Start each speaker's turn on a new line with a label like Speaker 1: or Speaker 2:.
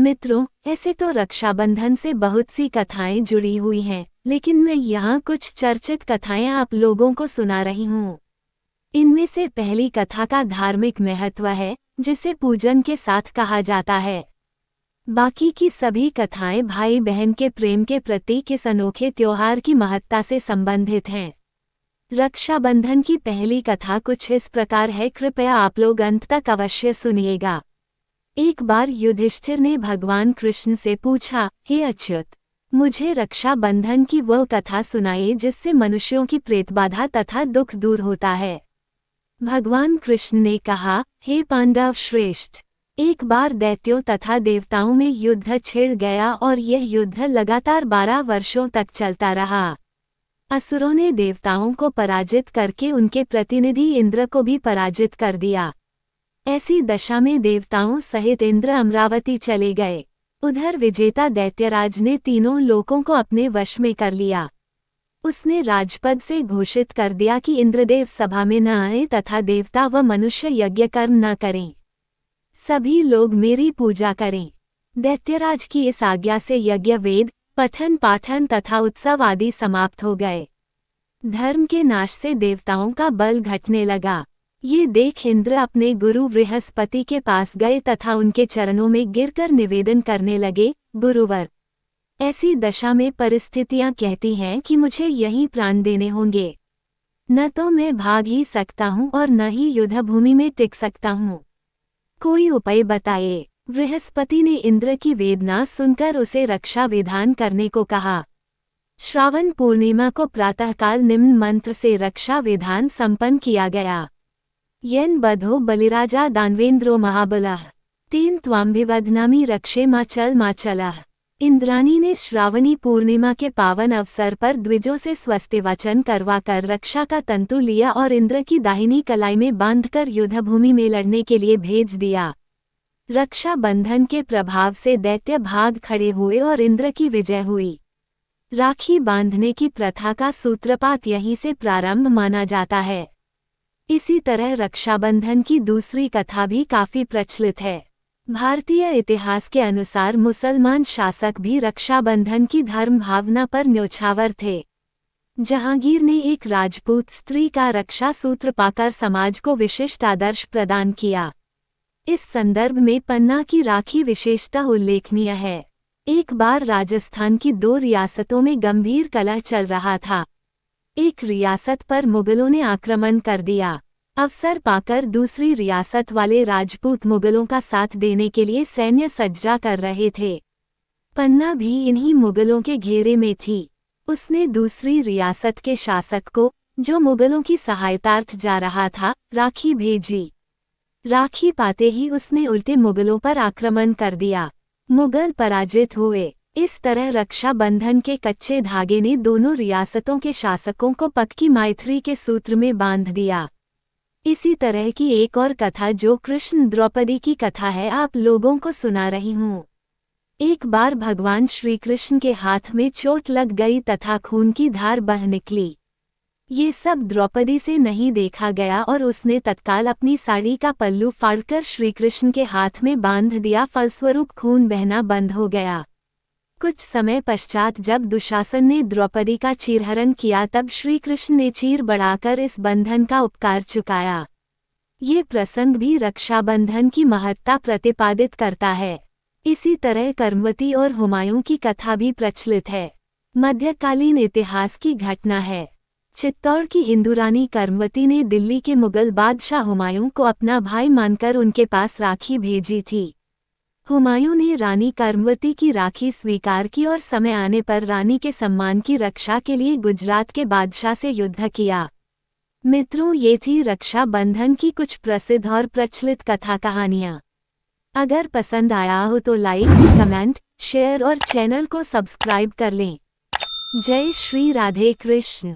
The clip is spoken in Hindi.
Speaker 1: मित्रों, ऐसे तो रक्षाबंधन से बहुत सी कथाएं जुड़ी हुई हैं, लेकिन मैं यहाँ कुछ चर्चित कथाएं आप लोगों को सुना रही हूँ। इनमें से पहली कथा का धार्मिक महत्व है, जिसे पूजन के साथ कहा जाता है। बाकी की सभी कथाएं भाई बहन के प्रेम के प्रतीक इस अनोखे त्योहार की महत्ता से संबंधित हैं। रक्षाबंधन की पहली कथा कुछ इस प्रकार है, कृपया आप लोग अंत तक अवश्य सुनिएगा। एक बार युधिष्ठिर ने भगवान कृष्ण से पूछा, हे अच्युत, मुझे रक्षाबंधन की वह कथा सुनाइए जिससे मनुष्यों की प्रेतबाधा तथा दुख दूर होता है। भगवान कृष्ण ने कहा, हे पांडव श्रेष्ठ, एक बार दैत्यों तथा देवताओं में युद्ध छिड़ गया और यह युद्ध लगातार 12 वर्षों तक चलता रहा। असुरों ने देवताओं को पराजित करके उनके प्रतिनिधि इंद्र को भी पराजित कर दिया। ऐसी दशा में देवताओं सहित इंद्र अमरावती चले गए। उधर विजेता दैत्यराज ने तीनों लोकों को अपने वश में कर लिया। उसने राजपद से घोषित कर दिया कि इंद्रदेव सभा में न आए तथा देवता व मनुष्य यज्ञ कर्म न करें। सभी लोग मेरी पूजा करें। दैत्यराज की इस आज्ञा से यज्ञ, वेद, पठन पाठन तथा उत्सव आदि समाप्त हो गए। धर्म के नाश से देवताओं का बल घटने लगा। ये देख इंद्र अपने गुरु बृहस्पति के पास गए तथा उनके चरणों में गिरकर निवेदन करने लगे, गुरुवर, ऐसी दशा में परिस्थितियां कहती हैं कि मुझे यहीं प्राण देने होंगे। न तो मैं भाग ही सकता हूं और न ही युद्ध भूमि में टिक सकता हूं। कोई उपाय बताइए। बृहस्पति ने इंद्र की वेदना सुनकर उसे रक्षा विधान करने को कहा। श्रावण पूर्णिमा को प्रातःकाल निम्न मंत्र से रक्षा विधान संपन्न किया गया। येन बधो बलिराजा दानवेंद्रो महाबलः तेन त्वाम्भिवदनामि रक्षे माचलः। इंद्राणी ने श्रावणी पूर्णिमा के पावन अवसर पर द्विजों से स्वस्तिवचन करवाकर रक्षा का तंतु लिया और इंद्र की दाहिनी कलाई में बांधकर युद्ध भूमि में लड़ने के लिए भेज दिया। रक्षा बंधन के प्रभाव से दैत्य भाग खड़े हुए और इंद्र की विजय हुई। राखी बांधने की प्रथा का सूत्रपात यहीं से प्रारंभ माना जाता है। इसी तरह रक्षाबंधन की दूसरी कथा भी काफी प्रचलित है। भारतीय इतिहास के अनुसार मुसलमान शासक भी रक्षाबंधन की धर्म भावना पर न्योछावर थे। जहांगीर ने एक राजपूत स्त्री का रक्षा सूत्र पाकर समाज को विशिष्ट आदर्श प्रदान किया। इस संदर्भ में पन्ना की राखी विशेषता उल्लेखनीय है। एक बार राजस्थान की 2 रियासतों में गंभीर कलह चल रहा था। एक रियासत पर मुगलों ने आक्रमण कर दिया। अवसर पाकर दूसरी रियासत वाले राजपूत मुगलों का साथ देने के लिए सैन्य सज्जा कर रहे थे। पन्ना भी इन्हीं मुगलों के घेरे में थी। उसने दूसरी रियासत के शासक को, जो मुगलों की सहायतार्थ जा रहा था, राखी भेजी। राखी पाते ही उसने उल्टे मुगलों पर आक्रमण कर दिया। मुगल पराजित हुए। इस तरह रक्षाबंधन के कच्चे धागे ने दोनों रियासतों के शासकों को पक्की मैत्री के सूत्र में बांध दिया। इसी तरह की एक और कथा जो कृष्ण द्रौपदी की कथा है, आप लोगों को सुना रही हूँ। एक बार भगवान श्री कृष्ण के हाथ में चोट लग गई तथा खून की धार बह निकली। ये सब द्रौपदी से नहीं देखा गया और उसने तत्काल अपनी साड़ी का पल्लू फाड़कर श्री कृष्ण के हाथ में बांध दिया। फलस्वरूप खून बहना बंद हो गया। कुछ समय पश्चात जब दुशासन ने द्रौपदी का चीरहरण किया, तब श्री कृष्ण ने चीर बढ़ाकर इस बंधन का उपकार चुकाया। ये प्रसंग भी रक्षाबंधन की महत्ता प्रतिपादित करता है। इसी तरह कर्मवती और हुमायूं की कथा भी प्रचलित है। मध्यकालीन इतिहास की घटना है। चित्तौड़ की हिंदू रानी कर्मवती ने दिल्ली के मुगल बादशाह हुमायूं को अपना भाई मानकर उनके पास राखी भेजी थी। हुमायूं ने रानी कर्मवती की राखी स्वीकार की और समय आने पर रानी के सम्मान की रक्षा के लिए गुजरात के बादशाह से युद्ध किया। मित्रों, ये थी रक्षा बंधन की कुछ प्रसिद्ध और प्रचलित कथा कहानियाँ। अगर पसंद आया हो तो लाइक, कमेंट, शेयर और चैनल को सब्सक्राइब कर लें। जय श्री राधे कृष्ण।